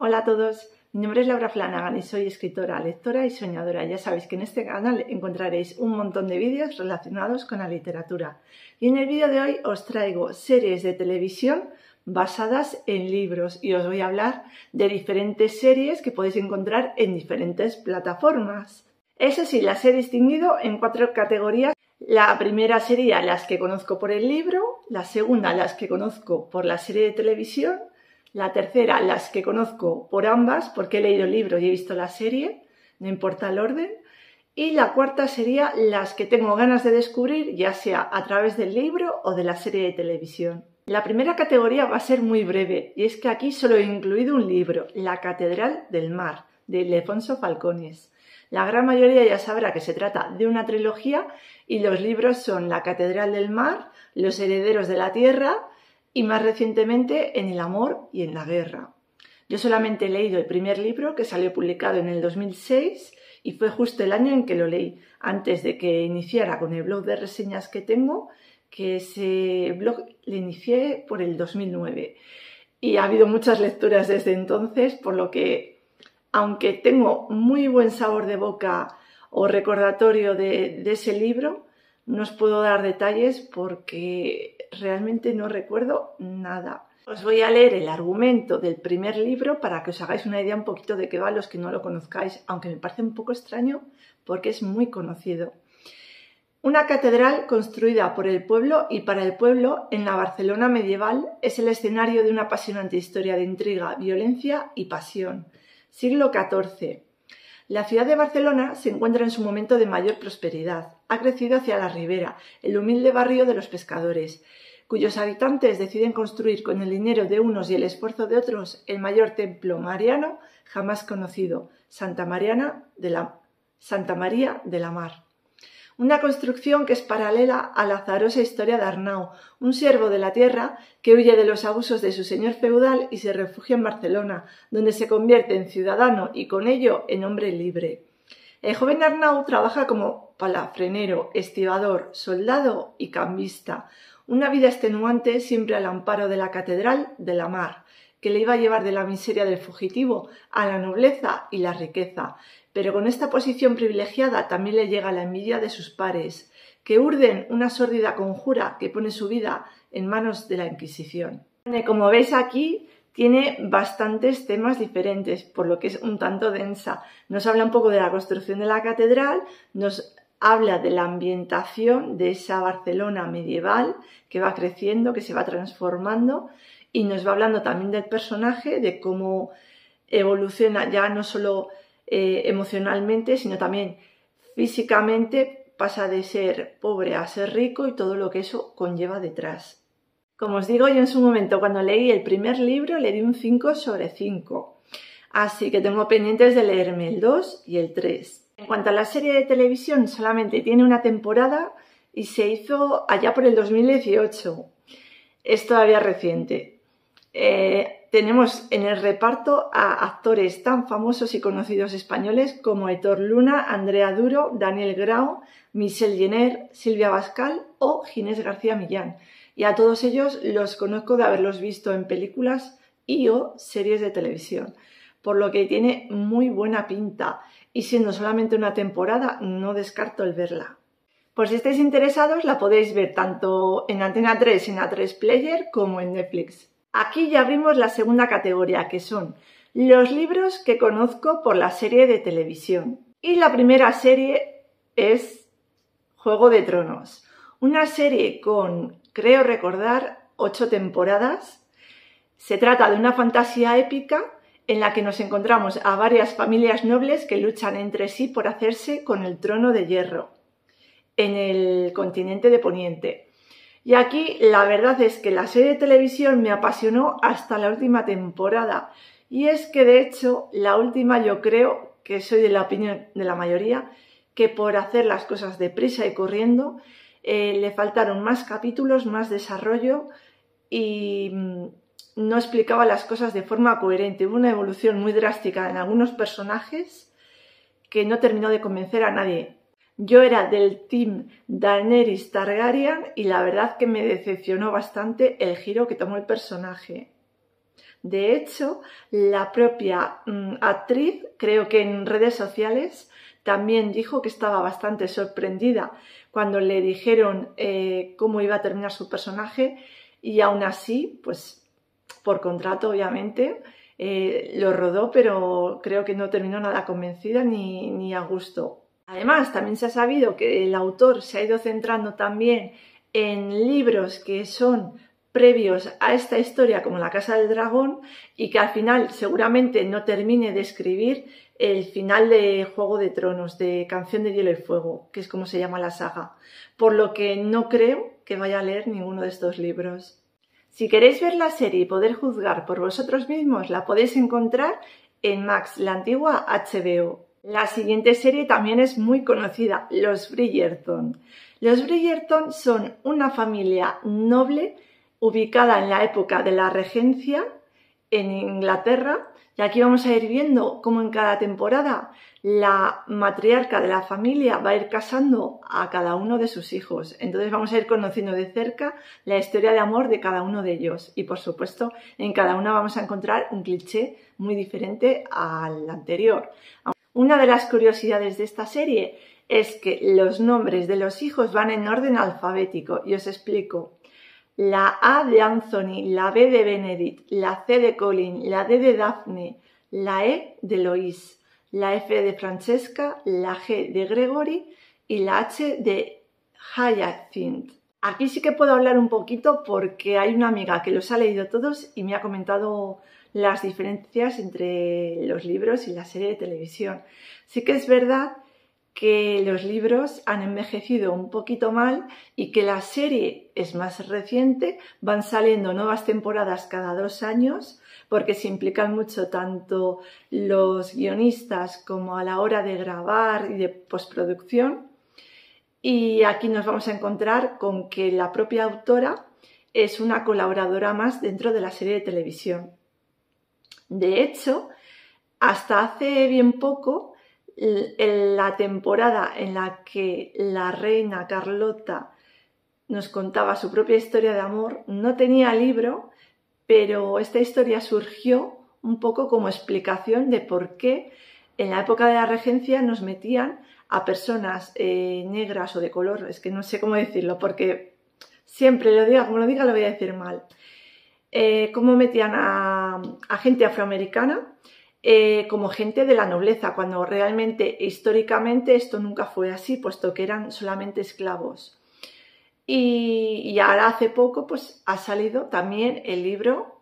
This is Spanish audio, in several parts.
Hola a todos, mi nombre es Laura Flanagan y soy escritora, lectora y soñadora. Ya sabéis que en este canal encontraréis un montón de vídeos relacionados con la literatura. Y en el vídeo de hoy os traigo series de televisión basadas en libros y os voy a hablar de diferentes series que podéis encontrar en diferentes plataformas. Eso sí, las he distinguido en 4 categorías. La primera sería las que conozco por el libro, la segunda las que conozco por la serie de televisión, la tercera las que conozco por ambas porque he leído el libro y he visto la serie, no importa el orden, y la cuarta sería las que tengo ganas de descubrir ya sea a través del libro o de la serie de televisión. La primera categoría va a ser muy breve y es que aquí solo he incluido un libro, La Catedral del Mar, de Ildefonso Falcones. La gran mayoría ya sabrá que se trata de una trilogía y los libros son La Catedral del Mar, Los Herederos de la Tierra y más recientemente En el amor y en la guerra. Yo solamente he leído el primer libro que salió publicado en el 2006 y fue justo el año en que lo leí, antes de que iniciara con el blog de reseñas que tengo, que ese blog lo inicié por el 2009. Y ha habido muchas lecturas desde entonces, por lo que aunque tengo muy buen sabor de boca o recordatorio de ese libro, no os puedo dar detalles porque realmente no recuerdo nada. Os voy a leer el argumento del primer libro para que os hagáis una idea un poquito de qué va los que no lo conozcáis, aunque me parece un poco extraño porque es muy conocido. Una catedral construida por el pueblo y para el pueblo en la Barcelona medieval es el escenario de una apasionante historia de intriga, violencia y pasión. Siglo XIV. La ciudad de Barcelona se encuentra en su momento de mayor prosperidad. Ha crecido hacia la Ribera, el humilde barrio de los pescadores, cuyos habitantes deciden construir con el dinero de unos y el esfuerzo de otros el mayor templo mariano jamás conocido, Santa María de la Mar. Una construcción que es paralela a la azarosa historia de Arnau, un siervo de la tierra que huye de los abusos de su señor feudal y se refugia en Barcelona, donde se convierte en ciudadano y con ello en hombre libre. El joven Arnau trabaja como palafrenero, estibador, soldado y cambista, una vida extenuante siempre al amparo de la Catedral de la Mar, que le iba a llevar de la miseria del fugitivo a la nobleza y la riqueza. Pero con esta posición privilegiada también le llega la envidia de sus pares, que urden una sórdida conjura que pone su vida en manos de la Inquisición. Como veis aquí, tiene bastantes temas diferentes, por lo que es un tanto densa. Nos habla un poco de la construcción de la catedral, nos habla de la ambientación de esa Barcelona medieval que va creciendo, que se va transformando, y nos va hablando también del personaje, de cómo evoluciona ya no solo emocionalmente, sino también físicamente, pasa de ser pobre a ser rico y todo lo que eso conlleva detrás. Como os digo, yo en su momento cuando leí el primer libro le di un 5 sobre 5, así que tengo pendientes de leerme el 2 y el 3. En cuanto a la serie de televisión, solamente tiene una temporada y se hizo allá por el 2018, es todavía reciente. Tenemos en el reparto a actores tan famosos y conocidos españoles como Aitor Luna, Andrea Duro, Daniel Grau, Michelle Jenner, Silvia Abascal o Ginés García Millán. Y a todos ellos los conozco de haberlos visto en películas y o series de televisión, por lo que tiene muy buena pinta y siendo solamente una temporada no descarto el verla. Por si estáis interesados la podéis ver tanto en Antena 3 en A3 Player como en Netflix. Aquí ya abrimos la segunda categoría, que son los libros que conozco por la serie de televisión. Y la primera serie es Juego de Tronos, una serie con, creo recordar, 8 temporadas. Se trata de una fantasía épica en la que nos encontramos a varias familias nobles que luchan entre sí por hacerse con el trono de hierro en el continente de Poniente. Y aquí la verdad es que la serie de televisión me apasionó hasta la última temporada. Y es que de hecho la última yo creo que soy de la opinión de la mayoría que por hacer las cosas deprisa y corriendo le faltaron más capítulos, más desarrollo y no explicaba las cosas de forma coherente. Hubo una evolución muy drástica en algunos personajes que no terminó de convencer a nadie. Yo era del team Daenerys Targaryen y la verdad que me decepcionó bastante el giro que tomó el personaje. De hecho, la propia actriz, creo que en redes sociales, también dijo que estaba bastante sorprendida cuando le dijeron cómo iba a terminar su personaje y aún así, pues por contrato obviamente, lo rodó, pero creo que no terminó nada convencida ni a gusto. Además, también se ha sabido que el autor se ha ido centrando también en libros que son previos a esta historia, como La Casa del Dragón, y que al final seguramente no termine de escribir el final de Juego de Tronos, de Canción de Hielo y Fuego, que es como se llama la saga, por lo que no creo que vaya a leer ninguno de estos libros. Si queréis ver la serie y poder juzgar por vosotros mismos, la podéis encontrar en Max, la antigua HBO. La siguiente serie también es muy conocida, Los Bridgerton. Los Bridgerton son una familia noble ubicada en la época de la regencia en Inglaterra, y aquí vamos a ir viendo cómo en cada temporada la matriarca de la familia va a ir casando a cada uno de sus hijos. Entonces vamos a ir conociendo de cerca la historia de amor de cada uno de ellos. Y por supuesto, en cada una vamos a encontrar un cliché muy diferente al anterior. Una de las curiosidades de esta serie es que los nombres de los hijos van en orden alfabético. Y os explico. La A de Anthony, la B de Benedict, la C de Colin, la D de Daphne, la E de Lois, la F de Francesca, la G de Gregory y la H de Hyacinth. Aquí sí que puedo hablar un poquito porque hay una amiga que los ha leído todos y me ha comentado las diferencias entre los libros y la serie de televisión. Sí que es verdad que los libros han envejecido un poquito mal y que la serie es más reciente, van saliendo nuevas temporadas cada 2 años porque se implican mucho tanto los guionistas como a la hora de grabar y de postproducción. Y aquí nos vamos a encontrar con que la propia autora es una colaboradora más dentro de la serie de televisión. De hecho, hasta hace bien poco, la temporada en la que la reina Carlota nos contaba su propia historia de amor no tenía libro, pero esta historia surgió un poco como explicación de por qué en la época de la regencia nos metían a personas negras o de color, es que no sé cómo decirlo porque siempre lo diga, como lo diga lo voy a decir mal, cómo metían a gente afroamericana como gente de la nobleza, cuando realmente históricamente esto nunca fue así, puesto que eran solamente esclavos. Y ahora hace poco pues ha salido también el libro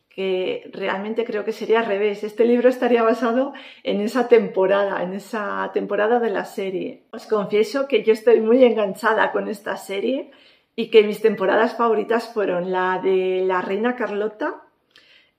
que realmente creo que sería al revés. Este libro estaría basado en esa temporada de la serie. Os confieso que yo estoy muy enganchada con esta serie y que mis temporadas favoritas fueron la de la reina Carlota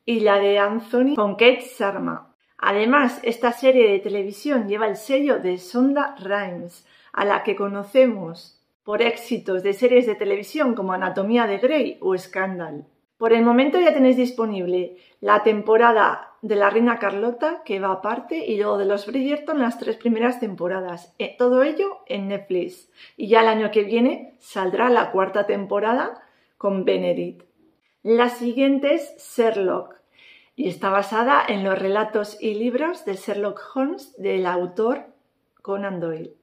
y la de Anthony con Kate Sharma. Además, esta serie de televisión lleva el sello de Shonda Rhimes, a la que conocemos por éxitos de series de televisión como Anatomía de Grey o Scandal. Por el momento ya tenéis disponible la temporada de la reina Carlota, que va aparte, y luego de los Bridgerton las 3 primeras temporadas. Todo ello en Netflix. Y ya el año que viene saldrá la 4ª temporada con Benedict. La siguiente es Sherlock y está basada en los relatos y libros de Sherlock Holmes del autor Conan Doyle.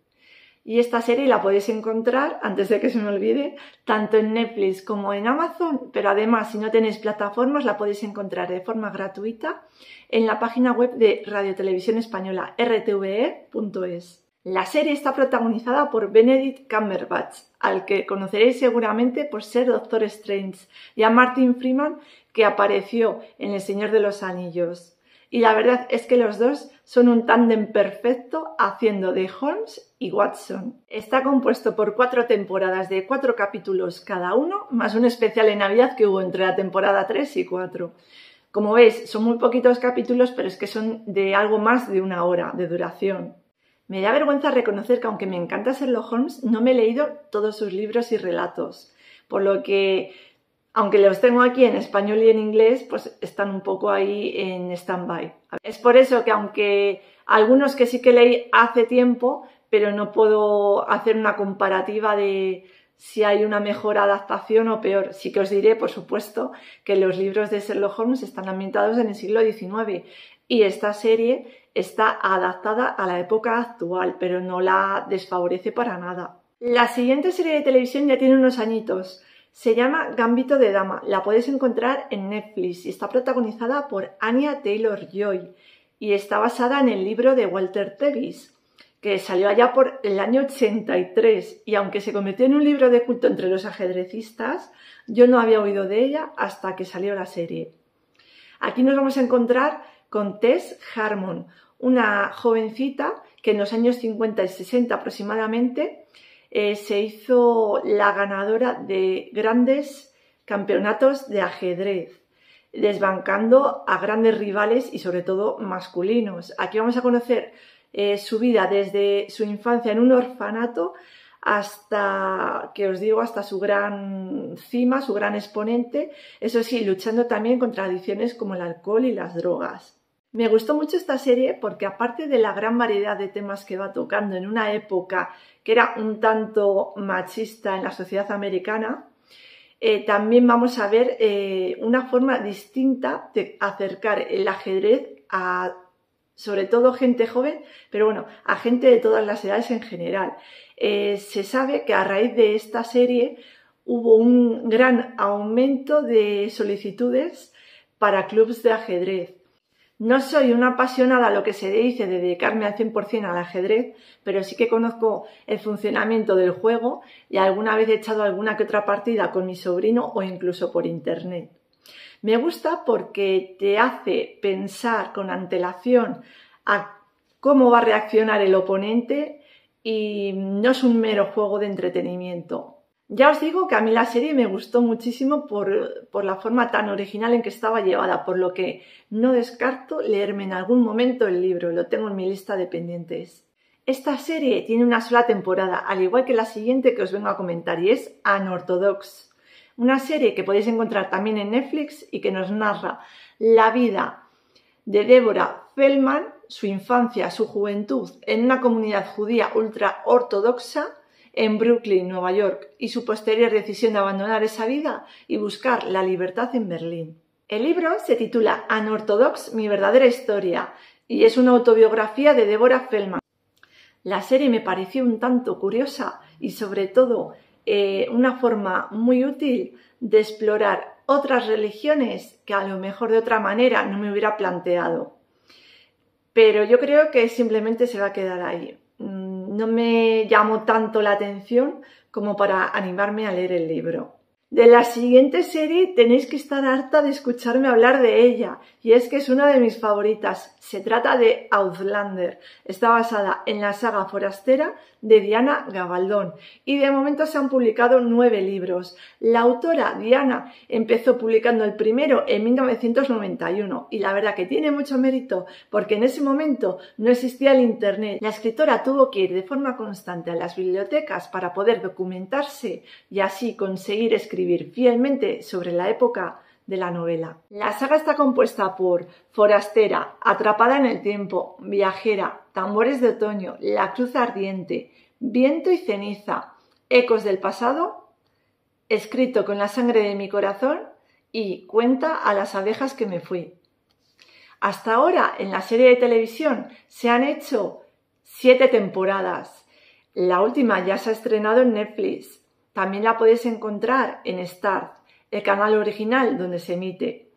Y esta serie la podéis encontrar, antes de que se me olvide, tanto en Netflix como en Amazon, pero además si no tenéis plataformas la podéis encontrar de forma gratuita en la página web de Radio Televisión Española, rtve.es. La serie está protagonizada por Benedict Cumberbatch, al que conoceréis seguramente por ser Doctor Strange, y a Martin Freeman, que apareció en El Señor de los Anillos. Y la verdad es que los dos son un tándem perfecto haciendo de Holmes y Watson. Está compuesto por 4 temporadas de 4 capítulos cada uno, más un especial en Navidad que hubo entre la temporada 3 y 4. Como veis, son muy poquitos capítulos, pero es que son de algo más de 1 hora de duración. Me da vergüenza reconocer que aunque me encanta Sherlock Holmes, no me he leído todos sus libros y relatos, por lo que, aunque los tengo aquí en español y en inglés, pues están un poco ahí en stand-by. Es por eso que aunque algunos que sí que leí hace tiempo, pero no puedo hacer una comparativa de si hay una mejor adaptación o peor. Sí que os diré, por supuesto, que los libros de Sherlock Holmes están ambientados en el siglo XIX y esta serie está adaptada a la época actual, pero no la desfavorece para nada. La siguiente serie de televisión ya tiene unos añitos. Se llama Gambito de Dama. La puedes encontrar en Netflix y está protagonizada por Anya Taylor-Joy y está basada en el libro de Walter Tevis, que salió allá por el año 83 y aunque se convirtió en un libro de culto entre los ajedrecistas, yo no había oído de ella hasta que salió la serie. Aquí nos vamos a encontrar con Tess Harmon, una jovencita que en los años 50 y 60 aproximadamente se hizo la ganadora de grandes campeonatos de ajedrez, desbancando a grandes rivales y sobre todo masculinos. Aquí vamos a conocer su vida desde su infancia en un orfanato hasta, que os digo, hasta su gran cima, su gran exponente, eso sí, luchando también contra adicciones como el alcohol y las drogas. Me gustó mucho esta serie porque aparte de la gran variedad de temas que va tocando en una época que era un tanto machista en la sociedad americana, también vamos a ver una forma distinta de acercar el ajedrez a sobre todo gente joven, pero bueno, a gente de todas las edades en general. Se sabe que a raíz de esta serie hubo un gran aumento de solicitudes para clubs de ajedrez. No soy una apasionada a lo que se dice de dedicarme al 100% al ajedrez, pero sí que conozco el funcionamiento del juego y alguna vez he echado alguna que otra partida con mi sobrino o incluso por internet. Me gusta porque te hace pensar con antelación a cómo va a reaccionar el oponente y no es un mero juego de entretenimiento. Ya os digo que a mí la serie me gustó muchísimo por la forma tan original en que estaba llevada, por lo que no descarto leerme en algún momento el libro, lo tengo en mi lista de pendientes. Esta serie tiene una sola temporada, al igual que la siguiente que os vengo a comentar, y es Unorthodox. Una serie que podéis encontrar también en Netflix y que nos narra la vida de Deborah Feldman, su infancia, su juventud en una comunidad judía ultra ortodoxa en Brooklyn, Nueva York, y su posterior decisión de abandonar esa vida y buscar la libertad en Berlín. El libro se titula Unorthodox, mi verdadera historia, y es una autobiografía de Deborah Feldman. La serie me pareció un tanto curiosa y sobre todo una forma muy útil de explorar otras religiones que a lo mejor de otra manera no me hubiera planteado. Pero yo creo que simplemente se va a quedar ahí. No me llamó tanto la atención como para animarme a leer el libro. De la siguiente serie tenéis que estar harta de escucharme hablar de ella, y es que es una de mis favoritas. Se trata de Outlander. Está basada en la saga forastera de Diana Gabaldon y de momento se han publicado 9 libros. La autora Diana empezó publicando el primero en 1991 y la verdad que tiene mucho mérito porque en ese momento no existía el internet. La escritora tuvo que ir de forma constante a las bibliotecas para poder documentarse y así conseguir escribir fielmente sobre la época de la novela. La saga está compuesta por Forastera, Atrapada en el tiempo, Viajera, Tambores de otoño, La cruz ardiente, Viento y ceniza, Ecos del pasado, Escrito con la sangre de mi corazón y Cuenta a las abejas que me fui. Hasta ahora en la serie de televisión se han hecho 7 temporadas. La última ya se ha estrenado en Netflix. También la podéis encontrar en Starz, el canal original donde se emite.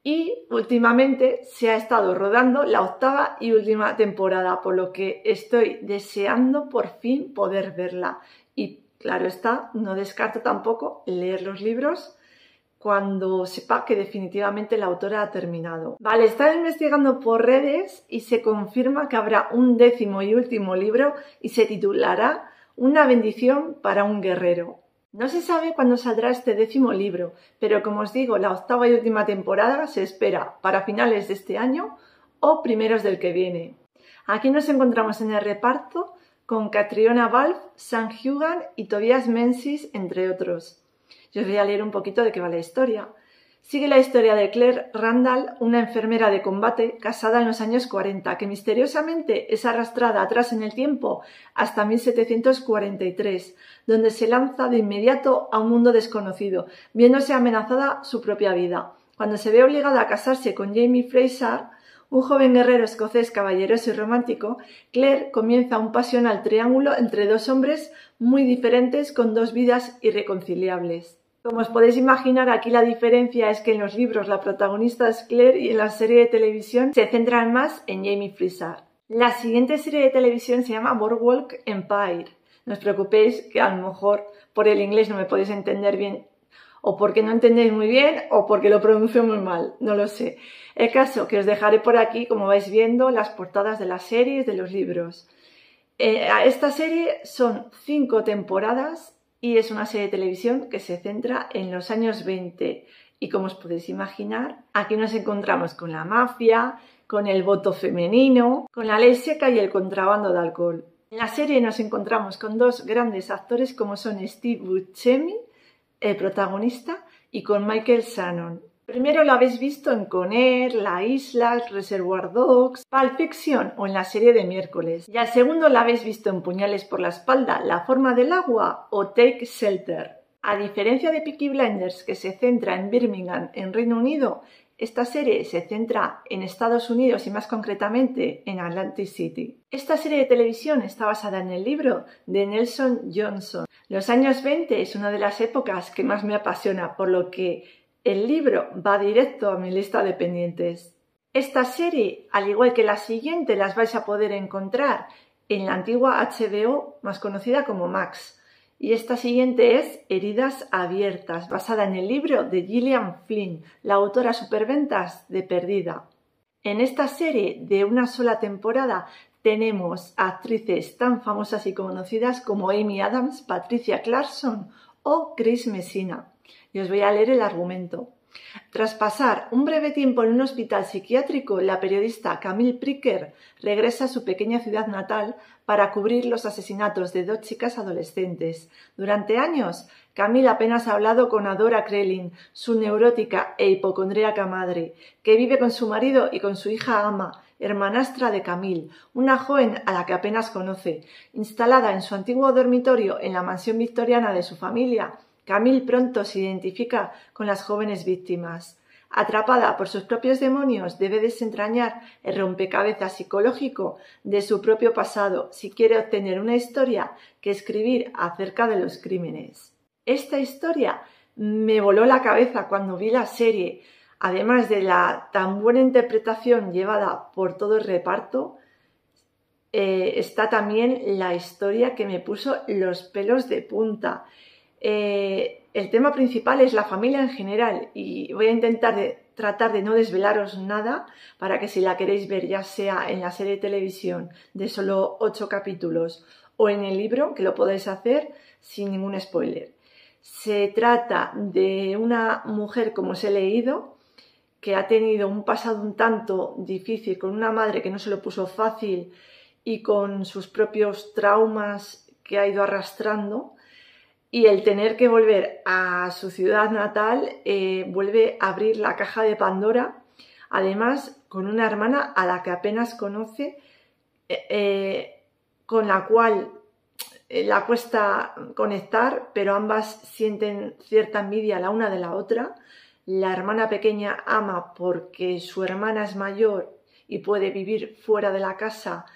Y últimamente se ha estado rodando la 8ª y última temporada, por lo que estoy deseando por fin poder verla. Y claro está, no descarto tampoco leer los libros cuando sepa que definitivamente la autora ha terminado. Vale, estaba investigando por redes y se confirma que habrá un 10º y último libro y se titulará Una bendición para un guerrero. No se sabe cuándo saldrá este 10º libro, pero como os digo, la 8ª y última temporada se espera para finales de este año o primeros del que viene. Aquí nos encontramos en el reparto con Catriona Balfe, Sam Heughan y Tobias Menzies, entre otros. Yo os voy a leer un poquito de qué va la historia. Sigue la historia de Claire Randall, una enfermera de combate casada en los años 40, que misteriosamente es arrastrada atrás en el tiempo hasta 1743, donde se lanza de inmediato a un mundo desconocido, viéndose amenazada su propia vida. Cuando se ve obligada a casarse con Jamie Fraser, un joven guerrero escocés caballeroso y romántico, Claire comienza un pasional triángulo entre dos hombres muy diferentes con dos vidas irreconciliables. Como os podéis imaginar, aquí la diferencia es que en los libros la protagonista es Claire y en la serie de televisión se centran más en Jamie Fraser. La siguiente serie de televisión se llama Boardwalk Empire. No os preocupéis que a lo mejor por el inglés no me podéis entender bien, o porque no entendéis muy bien o porque lo pronuncio muy mal, no lo sé. El caso que os dejaré por aquí, como vais viendo, las portadas de las series, de los libros. Esta serie son 5 temporadas y es una serie de televisión que se centra en los años 20. Y como os podéis imaginar, aquí nos encontramos con la mafia, con el voto femenino, con la ley seca y el contrabando de alcohol. En la serie nos encontramos con dos grandes actores como son Steve Buscemi, el protagonista, y con Michael Shannon. Primero lo habéis visto en Con Air, La Isla, Reservoir Dogs, Pulp Fiction o en la serie de miércoles. Y al segundo lo habéis visto en Puñales por la espalda, La forma del agua o Take Shelter. A diferencia de Peaky Blinders, que se centra en Birmingham, en Reino Unido, esta serie se centra en Estados Unidos y más concretamente en Atlantic City. Esta serie de televisión está basada en el libro de Nelson Johnson. Los años 20 es una de las épocas que más me apasiona, por lo que el libro va directo a mi lista de pendientes. Esta serie, al igual que la siguiente, las vais a poder encontrar en la antigua HBO, más conocida como Max. Y esta siguiente es Heridas abiertas, basada en el libro de Gillian Flynn, la autora superventas de Perdida. En esta serie de una sola temporada tenemos a actrices tan famosas y conocidas como Amy Adams, Patricia Clarkson o Grace Messina. Y os voy a leer el argumento. Tras pasar un breve tiempo en un hospital psiquiátrico, la periodista Camille Pricker regresa a su pequeña ciudad natal para cubrir los asesinatos de 2 chicas adolescentes. Durante años, Camille apenas ha hablado con Adora Krelin, su neurótica e hipocondríaca madre, que vive con su marido y con su hija Ama, hermanastra de Camille, una joven a la que apenas conoce. Instalada en su antiguo dormitorio en la mansión victoriana de su familia, Camille pronto se identifica con las jóvenes víctimas. Atrapada por sus propios demonios, debe desentrañar el rompecabezas psicológico de su propio pasado si quiere obtener una historia que escribir acerca de los crímenes. Esta historia me voló la cabeza cuando vi la serie. Además de la tan buena interpretación llevada por todo el reparto, está también la historia que me puso los pelos de punta. El tema principal es la familia en general y voy a intentar tratar de no desvelaros nada para que si la queréis ver, ya sea en la serie de televisión de solo 8 capítulos o en el libro, que lo podéis hacer sin ningún spoiler. Se trata de una mujer, como os he leído, que ha tenido un pasado un tanto difícil con una madre que no se lo puso fácil y con sus propios traumas que ha ido arrastrando. Y el tener que volver a su ciudad natal vuelve a abrir la caja de Pandora, además con una hermana a la que apenas conoce, con la cual la cuesta conectar, pero ambas sienten cierta envidia la una de la otra. La hermana pequeña ama porque su hermana es mayor y puede vivir fuera de la casa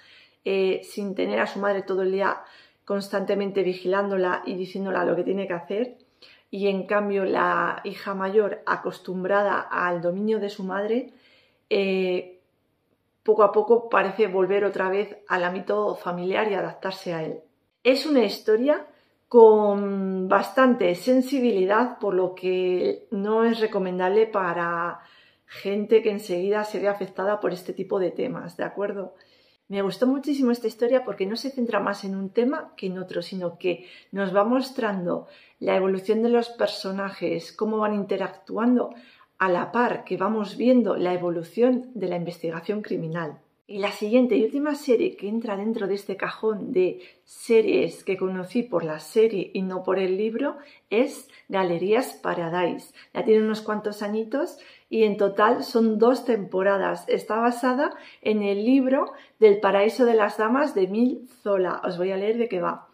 sin tener a su madre todo el día constantemente vigilándola y diciéndola lo que tiene que hacer, y en cambio la hija mayor, acostumbrada al dominio de su madre, poco a poco parece volver otra vez al ámbito familiar y adaptarse a él. Es una historia con bastante sensibilidad, por lo que no es recomendable para gente que enseguida se ve afectada por este tipo de temas, ¿de acuerdo? Me gustó muchísimo esta historia porque no se centra más en un tema que en otro, sino que nos va mostrando la evolución de los personajes, cómo van interactuando a la par que vamos viendo la evolución de la investigación criminal. Y la siguiente y última serie que entra dentro de este cajón de series que conocí por la serie y no por el libro es Galerías Paradise. Ya tiene unos cuantos añitos y en total son 2 temporadas. Está basada en el libro del Paraíso de las Damas de Émile Zola. Os voy a leer de qué va.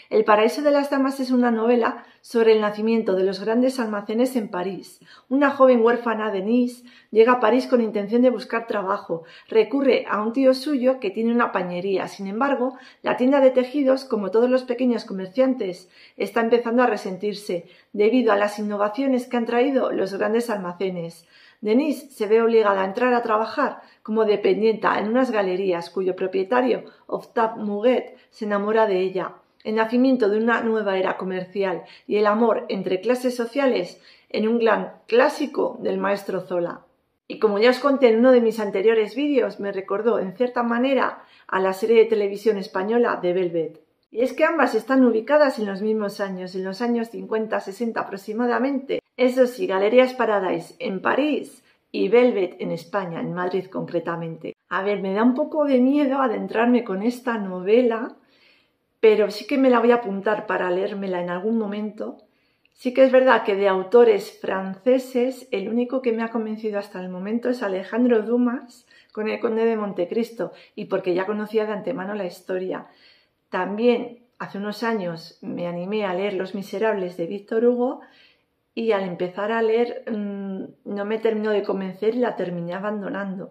El Paraíso de las Damas es una novela sobre el nacimiento de los grandes almacenes en París. Una joven huérfana, Denise, llega a París con intención de buscar trabajo. Recurre a un tío suyo que tiene una pañería. Sin embargo, la tienda de tejidos, como todos los pequeños comerciantes, está empezando a resentirse debido a las innovaciones que han traído los grandes almacenes. Denise se ve obligada a entrar a trabajar como dependienta en unas galerías cuyo propietario, Octave Muguet, se enamora de ella. El nacimiento de una nueva era comercial y el amor entre clases sociales en un gran clásico del maestro Zola. Y como ya os conté en uno de mis anteriores vídeos, me recordó en cierta manera a la serie de televisión española de Velvet. Y es que ambas están ubicadas en los mismos años, en los años 50-60 aproximadamente. Eso sí, Galerías Paradise en París y Velvet en España, en Madrid concretamente. A ver, me da un poco de miedo adentrarme con esta novela, pero sí que me la voy a apuntar para leérmela en algún momento. Sí que es verdad que de autores franceses, el único que me ha convencido hasta el momento es Alejandro Dumas con El Conde de Montecristo, y porque ya conocía de antemano la historia. También hace unos años me animé a leer Los Miserables de Víctor Hugo y al empezar a leer no me terminó de convencer y la terminé abandonando.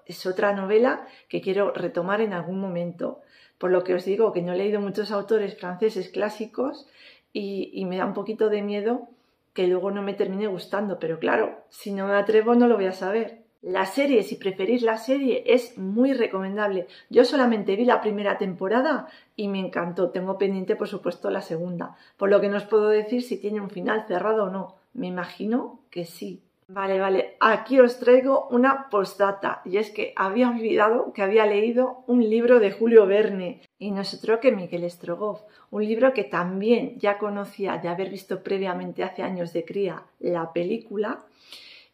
Es otra novela que quiero retomar en algún momento. Por lo que os digo que no he leído muchos autores franceses clásicos y me da un poquito de miedo que luego no me termine gustando. Pero claro, si no me atrevo no lo voy a saber. La serie, si preferís la serie, es muy recomendable. Yo solamente vi la primera temporada y me encantó. Tengo pendiente, por supuesto, la segunda. Por lo que no os puedo decir si tiene un final cerrado o no. Me imagino que sí. Vale, aquí os traigo una postdata y es que había olvidado que había leído un libro de Julio Verne y no es otro que Miguel Strogoff, un libro que también ya conocía de haber visto previamente hace años de cría la película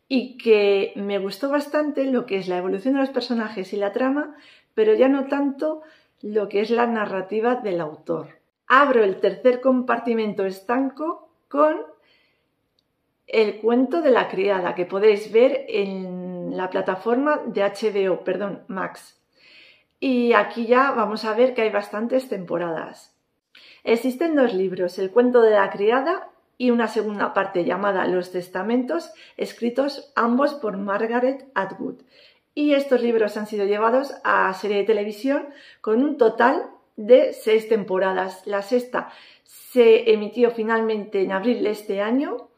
y que me gustó bastante lo que es la evolución de los personajes y la trama, pero ya no tanto lo que es la narrativa del autor. Abro el tercer compartimento estanco con El cuento de la criada, que podéis ver en la plataforma de HBO, Max. Y aquí ya vamos a ver que hay bastantes temporadas. Existen 2 libros, El cuento de la criada y una segunda parte llamada Los testamentos, escritos ambos por Margaret Atwood. Y estos libros han sido llevados a serie de televisión con un total de 6 temporadas. La sexta se emitió finalmente en abril de este año,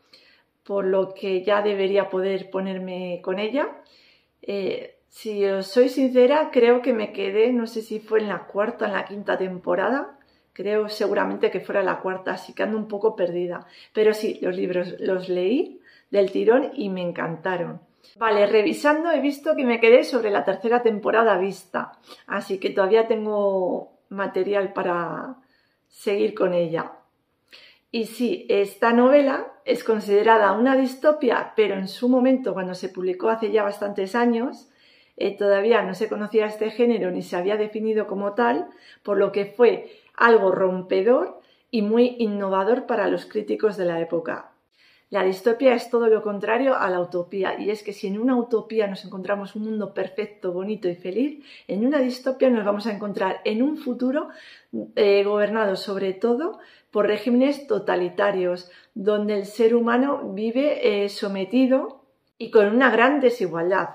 por lo que ya debería poder ponerme con ella. Si os soy sincera, creo que me quedé, no sé si fue en la 4ª o en la 5ª temporada, creo seguramente que fuera la 4ª, así que ando un poco perdida. Pero sí, los libros los leí del tirón y me encantaron. Vale, revisando he visto que me quedé sobre la 3ª temporada vista, así que todavía tengo material para seguir con ella. Y sí, esta novela es considerada una distopia, pero en su momento, cuando se publicó hace ya bastantes años, todavía no se conocía este género ni se había definido como tal, por lo que fue algo rompedor y muy innovador para los críticos de la época. La distopia es todo lo contrario a la utopía, y es que si en una utopía nos encontramos un mundo perfecto, bonito y feliz, en una distopia nos vamos a encontrar en un futuro gobernado sobre todo por regímenes totalitarios, donde el ser humano vive sometido y con una gran desigualdad.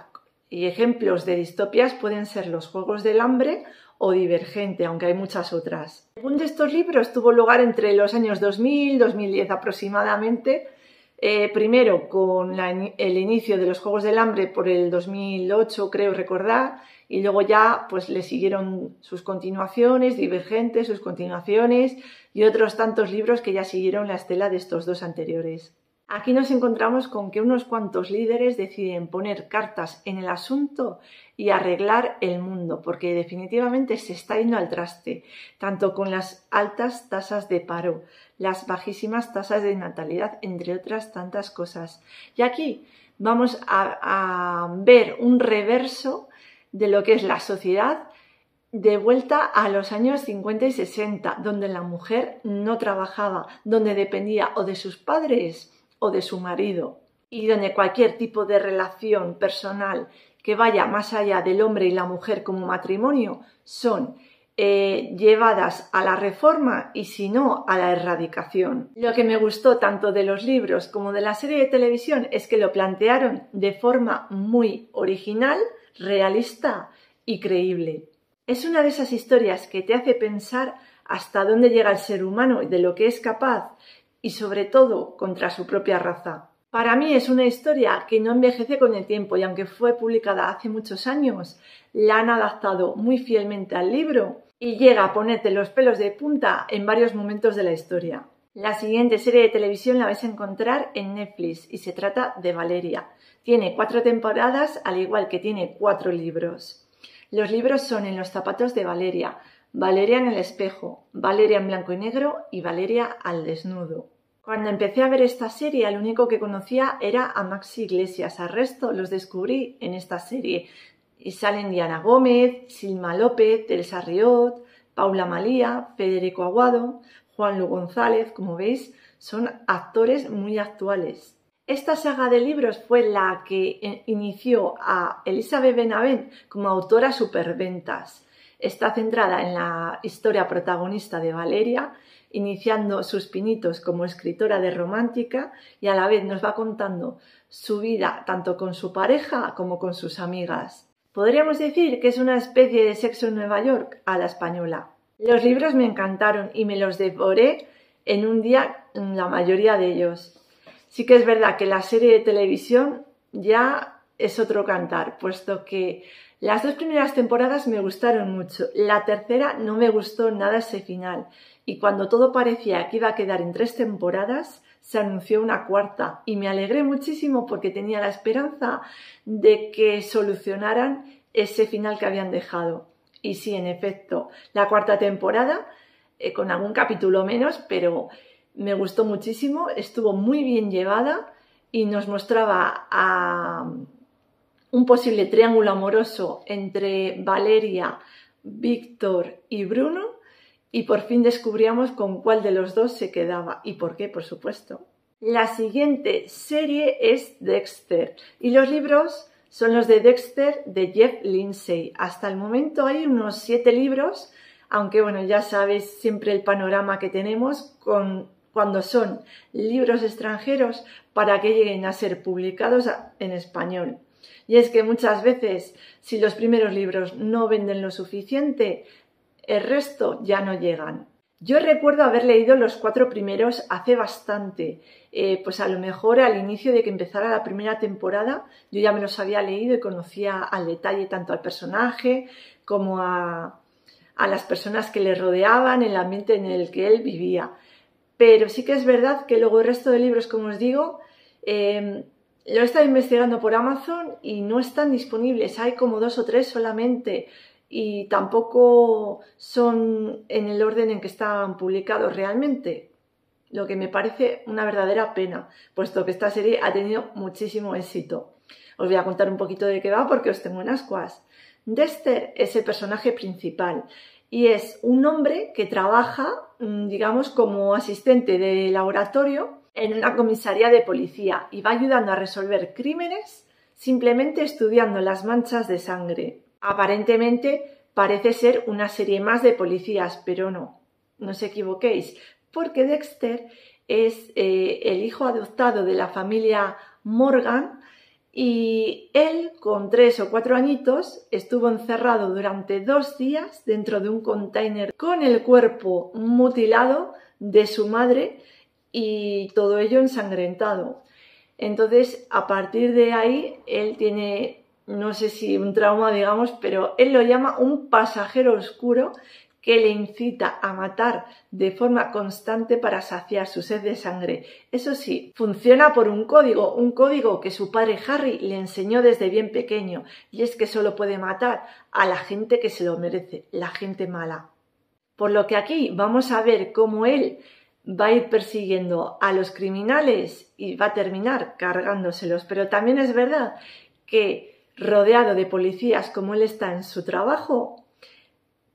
Y ejemplos de distopias pueden ser Los Juegos del Hambre o Divergente, aunque hay muchas otras. El boom de estos libros tuvo lugar entre los años 2000 y 2010 aproximadamente, primero con el inicio de Los Juegos del Hambre por el 2008, creo recordar, y luego ya pues le siguieron sus continuaciones, Divergente, sus continuaciones y otros tantos libros que ya siguieron la estela de estos 2 anteriores. Aquí nos encontramos con que unos cuantos líderes deciden poner cartas en el asunto y arreglar el mundo, porque definitivamente se está yendo al traste, tanto con las altas tasas de paro, las bajísimas tasas de natalidad, entre otras tantas cosas. Y aquí vamos a ver un reverso de lo que es la sociedad de vuelta a los años 50 y 60, donde la mujer no trabajaba, donde dependía o de sus padres o de su marido, y donde cualquier tipo de relación personal que vaya más allá del hombre y la mujer como matrimonio son llevadas a la reforma y si no a la erradicación. Lo que me gustó tanto de los libros como de la serie de televisión es que lo plantearon de forma muy original, realista y creíble. Es una de esas historias que te hace pensar hasta dónde llega el ser humano y de lo que es capaz y sobre todo contra su propia raza. Para mí es una historia que no envejece con el tiempo y aunque fue publicada hace muchos años, la han adaptado muy fielmente al libro y llega a ponerte los pelos de punta en varios momentos de la historia. La siguiente serie de televisión la vais a encontrar en Netflix y se trata de Valeria. Tiene 4 temporadas, al igual que tiene 4 libros. Los libros son En los zapatos de Valeria, Valeria en el espejo, Valeria en blanco y negro y Valeria al desnudo. Cuando empecé a ver esta serie, el único que conocía era a Maxi Iglesias. Al resto los descubrí en esta serie. Y salen Diana Gómez, Silma López, Teresa Riot, Paula Malía, Federico Aguado, Juanlu González. Como veis, son actores muy actuales. Esta saga de libros fue la que inició a Elizabeth Benavent como autora superventas. Está centrada en la historia protagonista de Valeria, iniciando sus pinitos como escritora de romántica y a la vez nos va contando su vida tanto con su pareja como con sus amigas. Podríamos decir que es una especie de Sexo en Nueva York a la española. Los libros me encantaron y me los devoré en un día, la mayoría de ellos. Sí que es verdad que la serie de televisión ya es otro cantar, puesto que las 2 primeras temporadas me gustaron mucho. La tercera no me gustó nada ese final. Y cuando todo parecía que iba a quedar en 3 temporadas, se anunció una 4ª. Y me alegré muchísimo porque tenía la esperanza de que solucionaran ese final que habían dejado. Y sí, en efecto, la 4ª temporada, con algún capítulo menos, pero me gustó muchísimo, estuvo muy bien llevada y nos mostraba a un posible triángulo amoroso entre Valeria, Víctor y Bruno y por fin descubríamos con cuál de los dos se quedaba y por qué, por supuesto. La siguiente serie es Dexter y los libros son los de Dexter de Jeff Lindsay. Hasta el momento hay unos 7 libros, aunque bueno, ya sabéis siempre el panorama que tenemos cuando son libros extranjeros para que lleguen a ser publicados en español. Y es que muchas veces, si los primeros libros no venden lo suficiente, el resto ya no llegan. Yo recuerdo haber leído los 4 primeros hace bastante, pues a lo mejor al inicio de que empezara la primera temporada, yo ya me los había leído y conocía al detalle tanto al personaje como a las personas que le rodeaban, el ambiente en el que él vivía. Pero sí que es verdad que luego el resto de libros, como os digo, lo he estado investigando por Amazon y no están disponibles. Hay como 2 o 3 solamente y tampoco son en el orden en que están publicados realmente. Lo que me parece una verdadera pena, puesto que esta serie ha tenido muchísimo éxito. Os voy a contar un poquito de qué va porque os tengo en ascuas. Dexter es el personaje principal y es un hombre que trabaja, digamos, como asistente de laboratorio en una comisaría de policía y va ayudando a resolver crímenes simplemente estudiando las manchas de sangre. Aparentemente parece ser una serie más de policías, pero no os equivoquéis, porque Dexter es el hijo adoptado de la familia Morgan y él, con 3 o 4 añitos, estuvo encerrado durante 2 días dentro de un container con el cuerpo mutilado de su madre y todo ello ensangrentado. Entonces, a partir de ahí, él tiene, no sé si un trauma, digamos, pero él lo llama un pasajero oscuro que le incita a matar de forma constante para saciar su sed de sangre. Eso sí, funciona por un código que su padre Harry le enseñó desde bien pequeño, y es que solo puede matar a la gente que se lo merece, la gente mala. Por lo que aquí vamos a ver cómo él va a ir persiguiendo a los criminales y va a terminar cargándoselos, pero también es verdad que rodeado de policías como él está en su trabajo,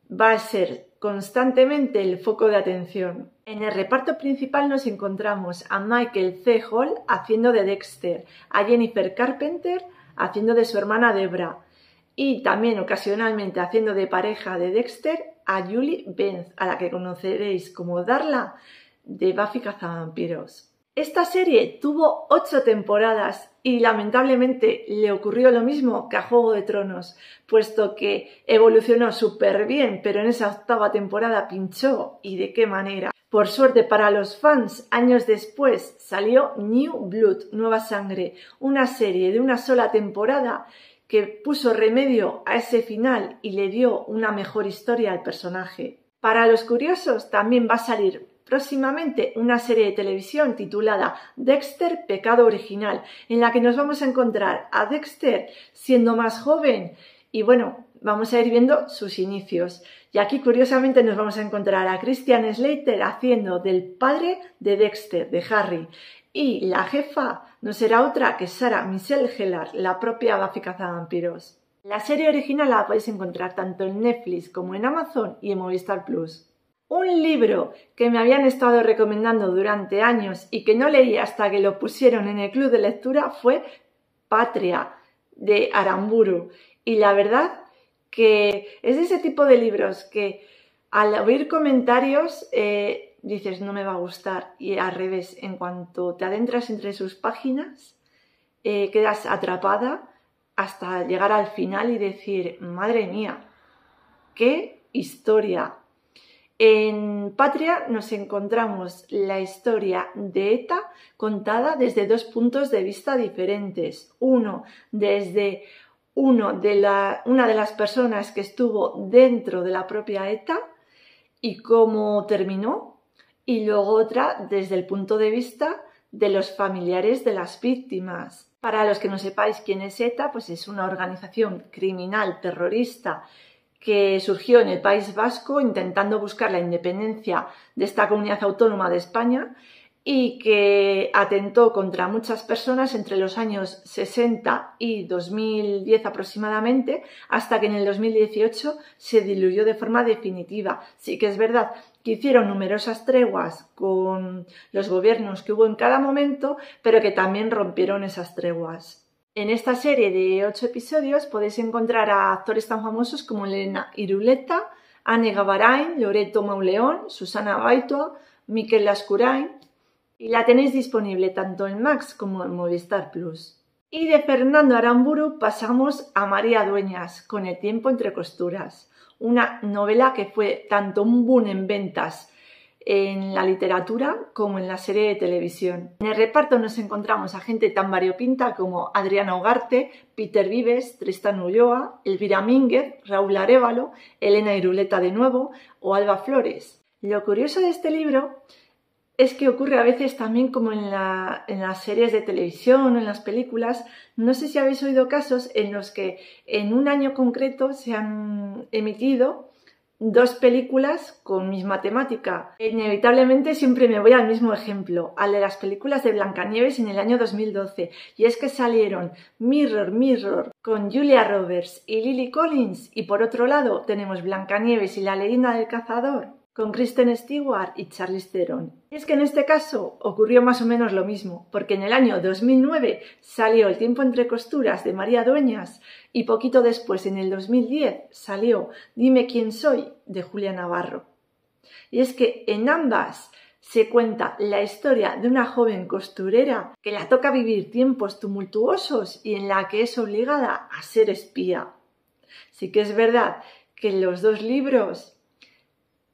va a ser constantemente el foco de atención. En el reparto principal nos encontramos a Michael C. Hall haciendo de Dexter, a Jennifer Carpenter haciendo de su hermana Debra y también ocasionalmente haciendo de pareja de Dexter a Julie Benz, a la que conoceréis como Darla de Buffy Cazavampiros. Esta serie tuvo 8 temporadas y lamentablemente le ocurrió lo mismo que a Juego de Tronos, puesto que evolucionó súper bien, pero en esa 8ª temporada pinchó, ¿y de qué manera? Por suerte para los fans, años después salió New Blood, Nueva Sangre, una serie de una sola temporada que puso remedio a ese final y le dio una mejor historia al personaje. Para los curiosos también va a salir próximamente una serie de televisión titulada Dexter, Pecado Original, en la que nos vamos a encontrar a Dexter siendo más joven y bueno, vamos a ir viendo sus inicios. Y aquí curiosamente nos vamos a encontrar a Christian Slater haciendo del padre de Dexter, de Harry. Y la jefa no será otra que Sarah Michelle Gellar, la propia Buffy Cazavampiros. La serie original la podéis encontrar tanto en Netflix como en Amazon y en Movistar Plus. Un libro que me habían estado recomendando durante años y que no leí hasta que lo pusieron en el club de lectura fue Patria, de Aramburu. Y la verdad que es de ese tipo de libros que al oír comentarios dices no me va a gustar y al revés, en cuanto te adentras entre sus páginas quedas atrapada hasta llegar al final y decir madre mía, qué historia. En Patria nos encontramos la historia de ETA contada desde 2 puntos de vista diferentes. Uno desde una de las personas que estuvo dentro de la propia ETA y cómo terminó, y luego otra desde el punto de vista de los familiares de las víctimas. Para los que no sepáis quién es ETA, pues es una organización criminal terrorista que surgió en el País Vasco intentando buscar la independencia de esta comunidad autónoma de España y que atentó contra muchas personas entre los años 60 y 2010 aproximadamente, hasta que en el 2018 se diluyó de forma definitiva. Sí que es verdad que hicieron numerosas treguas con los gobiernos que hubo en cada momento, pero que también rompieron esas treguas. En esta serie de 8 episodios podéis encontrar a actores tan famosos como Elena Irureta, Anne Gavarain, Loreto Mauleón, Susana Baitua, Miquel Lascurain, y la tenéis disponible tanto en Max como en Movistar Plus. Y de Fernando Aramburu pasamos a María Dueñas, con El tiempo entre costuras, una novela que fue tanto un boom en ventas en la literatura como en la serie de televisión. En el reparto nos encontramos a gente tan variopinta como Adriana Ugarte, Peter Vives, Tristan Ulloa, Elvira Mínguez, Raúl Arévalo, Elena Irureta de nuevo o Alba Flores. Lo curioso de este libro es que ocurre a veces también como en las series de televisión o en las películas. No sé si habéis oído casos en los que en un año concreto se han emitido 2 películas con misma temática. Inevitablemente siempre me voy al mismo ejemplo, al de las películas de Blancanieves en el año 2012. Y es que salieron Mirror, Mirror con Julia Roberts y Lily Collins, y por otro lado tenemos Blancanieves y la leyenda del cazador con Kristen Stewart y Charlize Theron. Y es que en este caso ocurrió más o menos lo mismo, porque en el año 2009 salió El tiempo entre costuras de María Dueñas y poquito después, en el 2010, salió Dime quién soy de Julia Navarro. Y es que en ambas se cuenta la historia de una joven costurera que la toca vivir tiempos tumultuosos y en la que es obligada a ser espía. Sí que es verdad que los 2 libros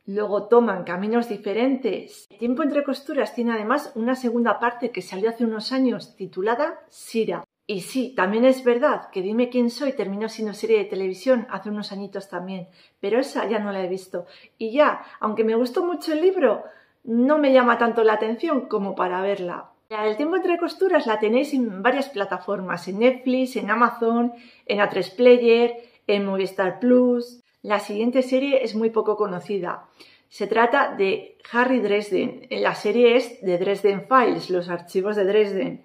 luego toman caminos diferentes. El tiempo entre costuras tiene además una segunda parte que salió hace unos años titulada Sira. Y sí, también es verdad que Dime quién soy terminó siendo serie de televisión hace unos añitos también, pero esa ya no la he visto. Y ya, aunque me gustó mucho el libro, no me llama tanto la atención como para verla. La del tiempo entre costuras la tenéis en varias plataformas, en Netflix, en Amazon, en A3 Player, en Movistar Plus. La siguiente serie es muy poco conocida. Se trata de Harry Dresden. La serie es de Dresden Files, los archivos de Dresden.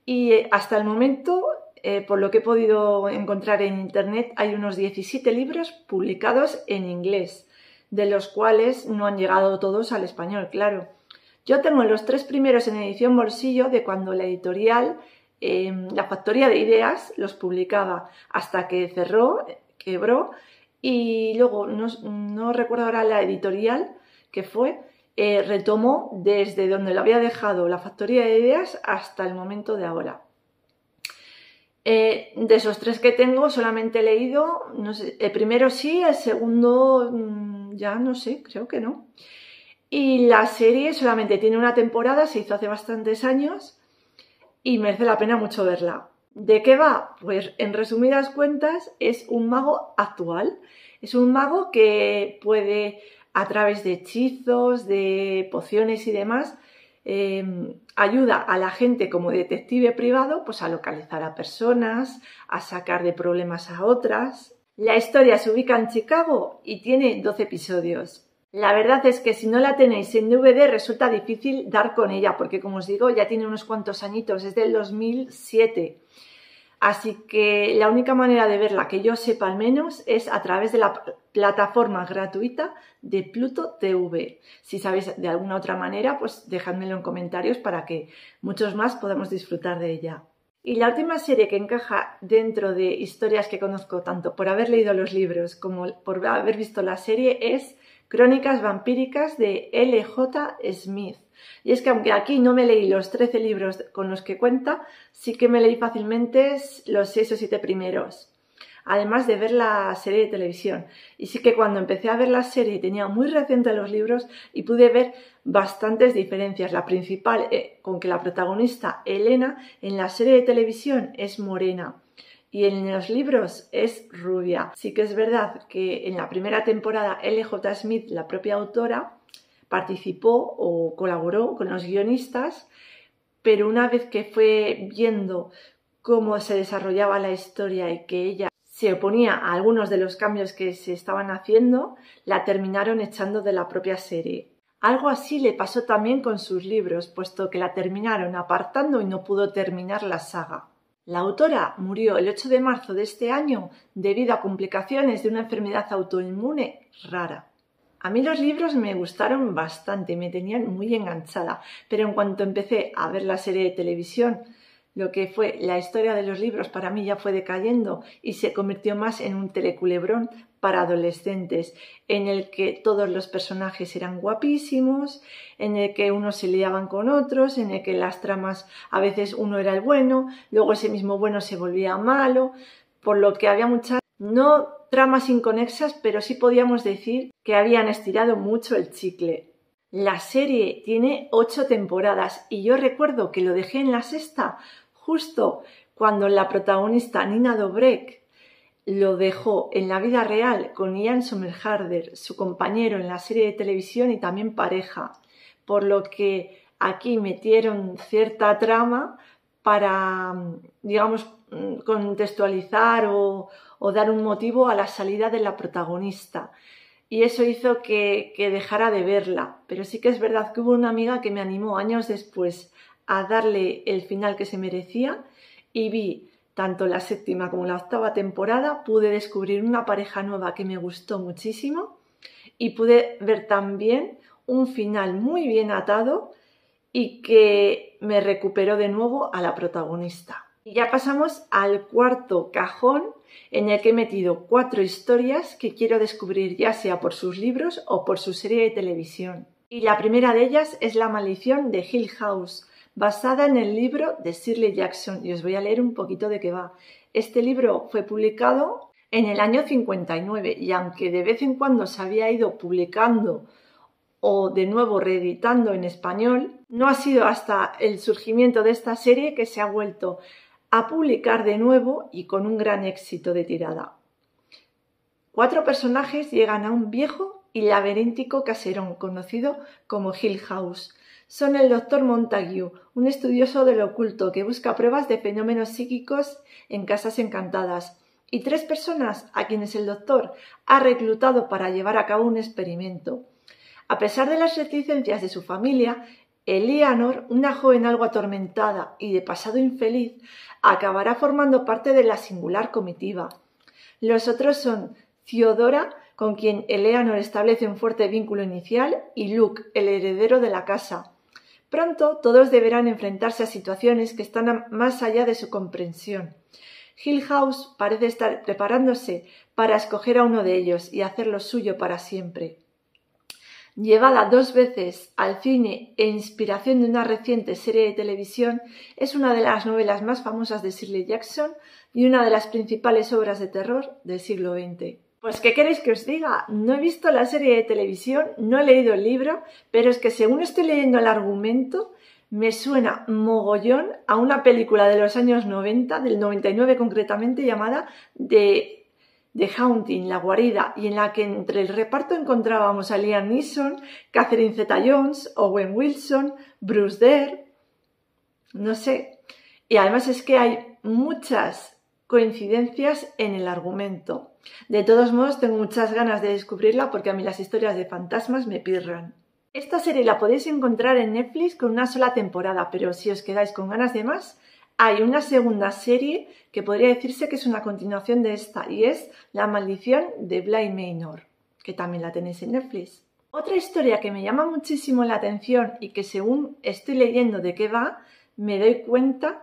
Y hasta el momento por lo que he podido encontrar en internet, hay unos 17 libros publicados en inglés, de los cuales no han llegado todos al español, claro. Yo tengo los 3 primeros en edición bolsillo de cuando la editorial, la Factoría de Ideas, los publicaba, hasta que cerró, quebró, y luego, no recuerdo ahora la editorial que fue, retomó desde donde lo había dejado la Factoría de Ideas hasta el momento de ahora. De esos 3 que tengo solamente he leído, no sé, el primero sí, el segundo ya no sé, creo que no. Y la serie solamente tiene una temporada, se hizo hace bastantes años y merece la pena mucho verla. ¿De qué va? Pues en resumidas cuentas es un mago actual. Es un mago que puede, a través de hechizos, de pociones y demás, ayuda a la gente como detective privado pues a localizar a personas, a sacar de problemas a otras. La historia se ubica en Chicago y tiene 12 episodios. La verdad es que si no la tenéis en DVD resulta difícil dar con ella porque, como os digo, ya tiene unos cuantos añitos, es del 2007. Así que la única manera de verla, que yo sepa al menos, es a través de la plataforma gratuita de Pluto TV. Si sabéis de alguna otra manera, pues dejádmelo en comentarios para que muchos más podamos disfrutar de ella. Y la última serie que encaja dentro de historias que conozco tanto por haber leído los libros como por haber visto la serie es Crónicas vampíricas de L.J. Smith. Y es que aunque aquí no me leí los 13 libros con los que cuenta, sí que me leí fácilmente los 6 o 7 primeros, además de ver la serie de televisión. Y sí que cuando empecé a ver la serie tenía muy reciente los libros y pude ver bastantes diferencias. La principal, con que la protagonista, Elena, en la serie de televisión es morena y en los libros es rubia. Sí que es verdad que en la primera temporada L.J. Smith, la propia autora, participó o colaboró con los guionistas, pero una vez que fue viendo cómo se desarrollaba la historia y que ella se oponía a algunos de los cambios que se estaban haciendo, la terminaron echando de la propia serie. Algo así le pasó también con sus libros, puesto que la terminaron apartando y no pudo terminar la saga. La autora murió el 8 de marzo de este año debido a complicaciones de una enfermedad autoinmune rara. A mí los libros me gustaron bastante, me tenían muy enganchada, pero en cuanto empecé a ver la serie de televisión, lo que fue la historia de los libros para mí ya fue decayendo y se convirtió más en un teleculebrón para adolescentes, en el que todos los personajes eran guapísimos, en el que unos se liaban con otros, en el que las tramas a veces uno era el bueno, luego ese mismo bueno se volvía malo, por lo que había muchas, no tramas inconexas, pero sí podíamos decir que habían estirado mucho el chicle. La serie tiene 8 temporadas y yo recuerdo que lo dejé en la 6ª, justo cuando la protagonista Nina Dobrev lo dejó en la vida real con Ian Somerhalder, su compañero en la serie de televisión y también pareja, por lo que aquí metieron cierta trama para, digamos, contextualizar o dar un motivo a la salida de la protagonista. Y eso hizo que dejara de verla. Pero sí que es verdad que hubo una amiga que me animó años después a darle el final que se merecía y vi tanto la 7ª como la 8ª temporada, pude descubrir una pareja nueva que me gustó muchísimo y pude ver también un final muy bien atado y que me recuperó de nuevo a la protagonista. Y ya pasamos al 4º cajón en el que he metido 4 historias que quiero descubrir ya sea por sus libros o por su serie de televisión. Y la primera de ellas es La maldición de Hill House, basada en el libro de Shirley Jackson, y os voy a leer un poquito de qué va. Este libro fue publicado en el año 59 y aunque de vez en cuando se había ido publicando o de nuevo reeditando en español, no ha sido hasta el surgimiento de esta serie que se ha vuelto a publicar de nuevo y con un gran éxito de tirada. 4 personajes llegan a un viejo y laberíntico caserón conocido como Hill House. Son el Dr. Montague, un estudioso del oculto que busca pruebas de fenómenos psíquicos en casas encantadas, y 3 personas a quienes el doctor ha reclutado para llevar a cabo un experimento. A pesar de las reticencias de su familia, Eleanor, una joven algo atormentada y de pasado infeliz, acabará formando parte de la singular comitiva. Los otros son Theodora, con quien Eleanor establece un fuerte vínculo inicial, y Luke, el heredero de la casa. Pronto todos deberán enfrentarse a situaciones que están más allá de su comprensión. Hill House parece estar preparándose para escoger a uno de ellos y hacerlo suyo para siempre. Llevada 2 veces al cine e inspiración de una reciente serie de televisión, es una de las novelas más famosas de Shirley Jackson y una de las principales obras de terror del siglo XX. Pues, ¿qué queréis que os diga? No he visto la serie de televisión, no he leído el libro, pero es que según estoy leyendo el argumento, me suena mogollón a una película de los años 90, del 99 concretamente, llamada The Haunting, La Guarida, y en la que entre el reparto encontrábamos a Liam Neeson, Catherine Zeta-Jones, Owen Wilson, Bruce Dare, no sé. Y además es que hay muchas coincidencias en el argumento. De todos modos, tengo muchas ganas de descubrirla porque a mí las historias de fantasmas me pirran. Esta serie la podéis encontrar en Netflix con una sola temporada, pero si os quedáis con ganas de más, hay una segunda serie que podría decirse que es una continuación de esta, y es La maldición de Bly Manor, que también la tenéis en Netflix. Otra historia que me llama muchísimo la atención y que según estoy leyendo de qué va, me doy cuenta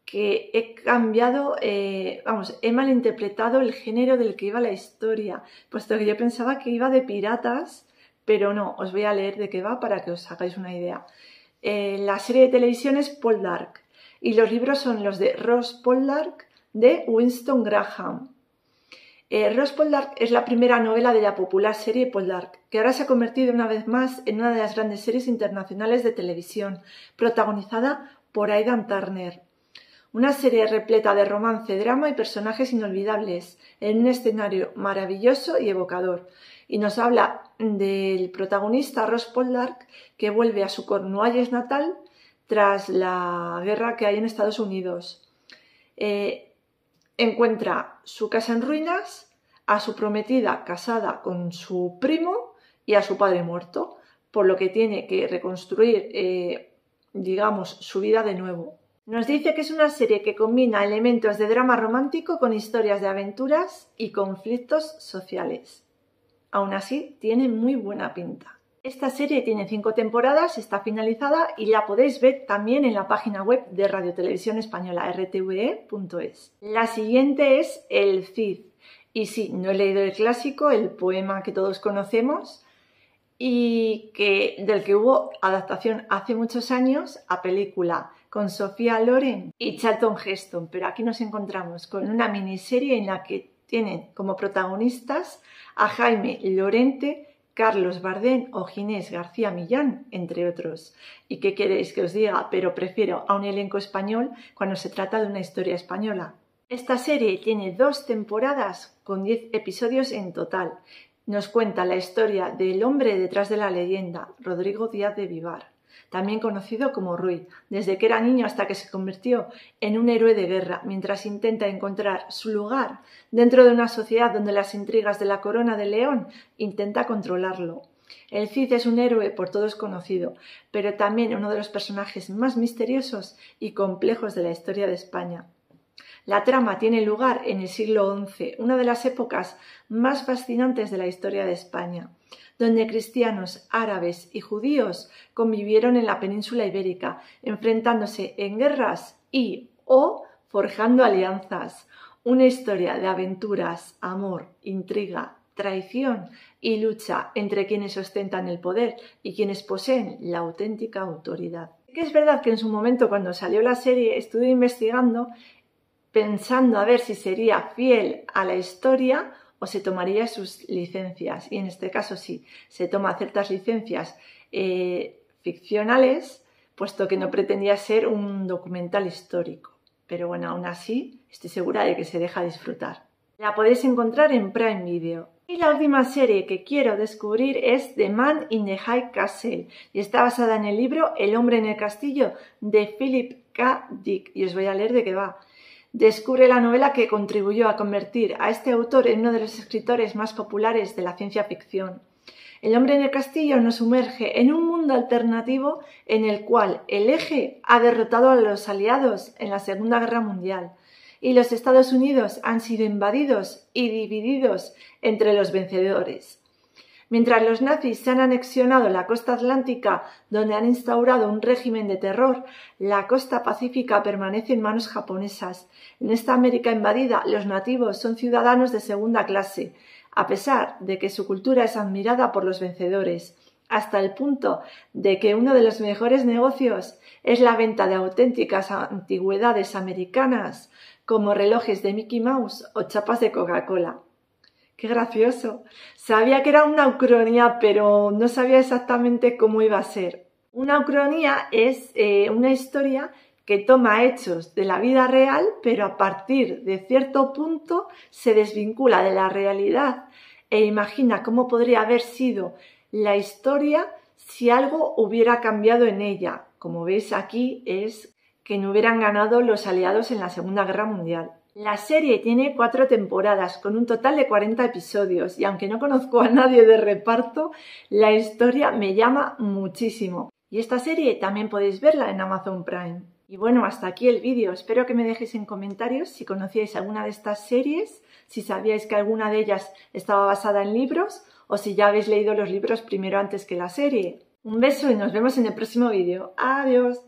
que he cambiado, he malinterpretado el género del que iba la historia, puesto que yo pensaba que iba de piratas, pero no, os voy a leer de qué va para que os hagáis una idea. La serie de televisión es Poldark y los libros son los de Ross Poldark de Winston Graham. Ross Poldark es la primera novela de la popular serie Poldark, que ahora se ha convertido una vez más en una de las grandes series internacionales de televisión, protagonizada por Aidan Turner. Una serie repleta de romance, drama y personajes inolvidables, en un escenario maravilloso y evocador. Y nos habla del protagonista Ross Poldark, que vuelve a su Cornualles natal tras la guerra que hay en Estados Unidos. Encuentra su casa en ruinas, a su prometida casada con su primo y a su padre muerto, por lo que tiene que reconstruir, su vida de nuevo. Nos dice que es una serie que combina elementos de drama romántico con historias de aventuras y conflictos sociales. Aún así, tiene muy buena pinta. Esta serie tiene 5 temporadas, está finalizada y la podéis ver también en la página web de Radio Televisión Española, rtve.es. La siguiente es El Cid. Y sí, no he leído el clásico, el poema que todos conocemos, y del que hubo adaptación hace muchos años a película con Sofía Loren y Charlton Heston, pero aquí nos encontramos con una miniserie en la que tienen como protagonistas a Jaime Lorente, Carlos Bardén o Ginés García Millán, entre otros. ¿Y qué queréis que os diga? Pero prefiero a un elenco español cuando se trata de una historia española. Esta serie tiene 2 temporadas con 10 episodios en total. Nos cuenta la historia del hombre detrás de la leyenda, Rodrigo Díaz de Vivar, también conocido como Ruy, desde que era niño hasta que se convirtió en un héroe de guerra, mientras intenta encontrar su lugar dentro de una sociedad donde las intrigas de la corona de León intenta controlarlo. El Cid es un héroe por todos conocido, pero también uno de los personajes más misteriosos y complejos de la historia de España. La trama tiene lugar en el siglo XI, una de las épocas más fascinantes de la historia de España, donde cristianos, árabes y judíos convivieron en la península ibérica, enfrentándose en guerras o forjando alianzas. Una historia de aventuras, amor, intriga, traición y lucha entre quienes ostentan el poder y quienes poseen la auténtica autoridad. Que es verdad que en su momento, cuando salió la serie, estuve investigando pensando a ver si sería fiel a la historia o se tomaría sus licencias. Y en este caso sí, se toma ciertas licencias ficcionales, puesto que no pretendía ser un documental histórico. Pero bueno, aún así estoy segura de que se deja disfrutar. La podéis encontrar en Prime Video. Y la última serie que quiero descubrir es The Man in the High Castle y está basada en el libro El hombre en el castillo de Philip K. Dick. Y os voy a leer de qué va. Descubre la novela que contribuyó a convertir a este autor en uno de los escritores más populares de la ciencia ficción. El hombre en el castillo nos sumerge en un mundo alternativo en el cual el Eje ha derrotado a los aliados en la Segunda Guerra Mundial y los Estados Unidos han sido invadidos y divididos entre los vencedores. Mientras los nazis se han anexionado la costa atlántica, donde han instaurado un régimen de terror, la costa pacífica permanece en manos japonesas. En esta América invadida, los nativos son ciudadanos de segunda clase, a pesar de que su cultura es admirada por los vencedores, hasta el punto de que uno de los mejores negocios es la venta de auténticas antigüedades americanas, como relojes de Mickey Mouse o chapas de Coca-Cola. ¡Qué gracioso! Sabía que era una ucronía, pero no sabía exactamente cómo iba a ser. Una ucronía es una historia que toma hechos de la vida real, pero a partir de cierto punto se desvincula de la realidad e imagina cómo podría haber sido la historia si algo hubiera cambiado en ella. Como veis aquí es que no hubieran ganado los aliados en la Segunda Guerra Mundial. La serie tiene 4 temporadas con un total de 40 episodios y aunque no conozco a nadie de reparto, la historia me llama muchísimo. Y esta serie también podéis verla en Amazon Prime. Y bueno, hasta aquí el vídeo. Espero que me dejéis en comentarios si conocíais alguna de estas series, si sabíais que alguna de ellas estaba basada en libros o si ya habéis leído los libros primero antes que la serie. Un beso y nos vemos en el próximo vídeo. ¡Adiós!